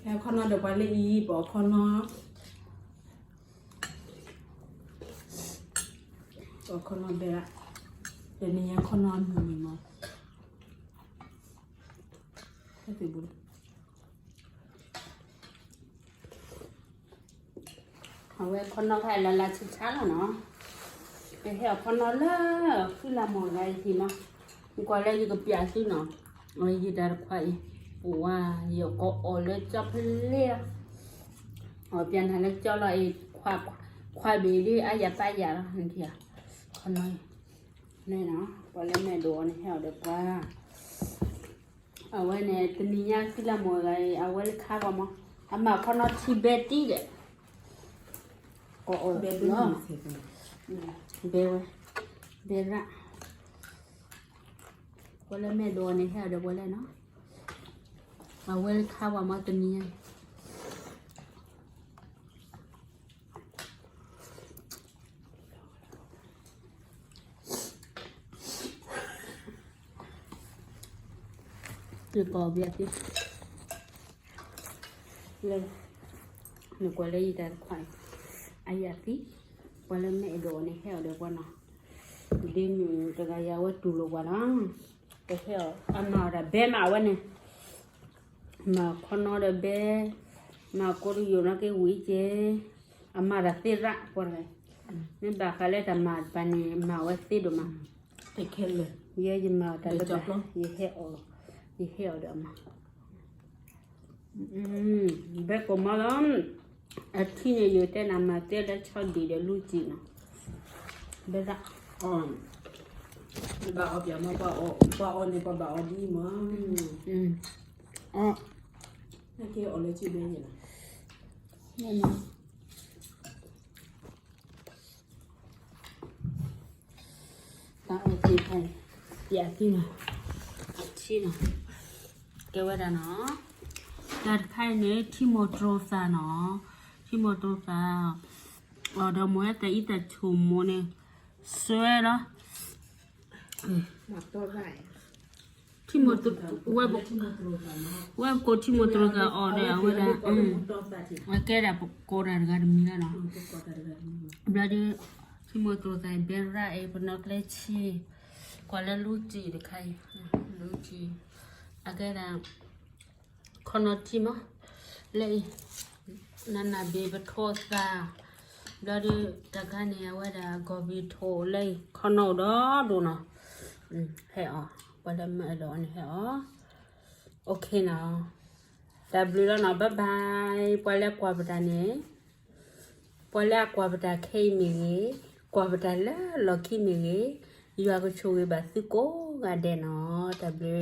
แล้วข้อนอนเดี๋ยวไปเลยอีบอกข้อนอนบอกข้อนอนไปละเดี๋ยวนี้ข้อนอนอยู่มีมั้งให้ติบุญเอาไว้ข้อนอนใครละละชิดช้าแล้วเนาะไปเหี่ยวข้อนอนแล้วคือละหมดอะไรทีเนาะมีกว่าอะไรอยู่กับเปียสิเนาะอะไรอยู่ได้ควายปูว่าเหี่ยวก็อ่อนเลยจับเลี้ยอ๋อเปลี่ยนให้แล้วเจ้าเราไอ้ควายบีดีอายาป้ายาแล้วนั่นทีอ่ะข้อนอนนี่เนาะพอแล้วแม่ดูนี่เหี่ยวเด็กว่าเอาไว้เนี่ยตอนนี้ยากคือละหมดอะไรเอาไว้ข้าวมั้งอามาข้อนอนที่เบตตี้เด็กก็อ่อนเนาะเบลเบลละวันละแม่โดนในแถวเดี๋ยววันละเนาะเอาไว้ข้าวมาตัวนี้คือปอบเบียดดิเลยหนูกว่าเลยแต่ควายอายาติวันละแม่โดนในแถวเดี๋ยววันเนาะดิมีตะกายาวตุลวันอ่ะแต่แถวอันนั้นเบมาวันเนี่ยมาขนมเบมาโคตรอยู่นะแกวิ่งเจอามาราติระปนเลยนี่บาคาเลตามาปานีมาวัดติดมาเด็กเห็นเลยเยอะๆมาแต่ละแบบเยอะแค่อ๋อเยอะแค่อ๋อเดี๋ยวมาเบกก็มาแล้วอาทิตย์นี้อยู่แต่น้ำมาแต่ละชอบดีเดี๋ยวรู้จีนะเบละอ๋อบ่าวอย่ามาบ่าวนี่บ่าวดีมั้งอ๋อนั่นคืออะไรชื่อเบนเนี่ยนี่นะตาเอาที่ไปอยากที่นะที่นะแกว่าเนาะแต่ใครเนี่ยที่โมโตรซาเนาะที่โมโตรซาเดี๋ยวมัวแต่อีแต่ชุ่มมัวเนี่ยสวยเนาะหมักตัวไหนที่โมโตว่าโกที่โมโตรซาอ๋อเดี๋ยวว่าว่าแกได้โกได้กันมีแล้วเนาะบลาดีที่โมโตรซาเบลล่าเอปนักเล่ชีกว่าแล้วรู้จีเด็กใครรู้จีอาแกได้คอนที่มั้งเลยนั่นน่ะเบบี้ทอสตาบลาดีตะกันเนี่ยว่าได้กบีโทเลยคอนอดดูเนาะเฮ้อวันละไม่ร้อนเฮ้อโอเคเนาะแต่บลูแล้วเนาะบ๊ายบายพอแล้วกว่าประเดี๋ยวนี้พอแล้วกว่าประเดี๋ยวแค่มีกว่าประเดี๋ยวละล็อกกี้มีอยู่ก็ช่วยแบบสิโก้กันเดนาะแต่บลู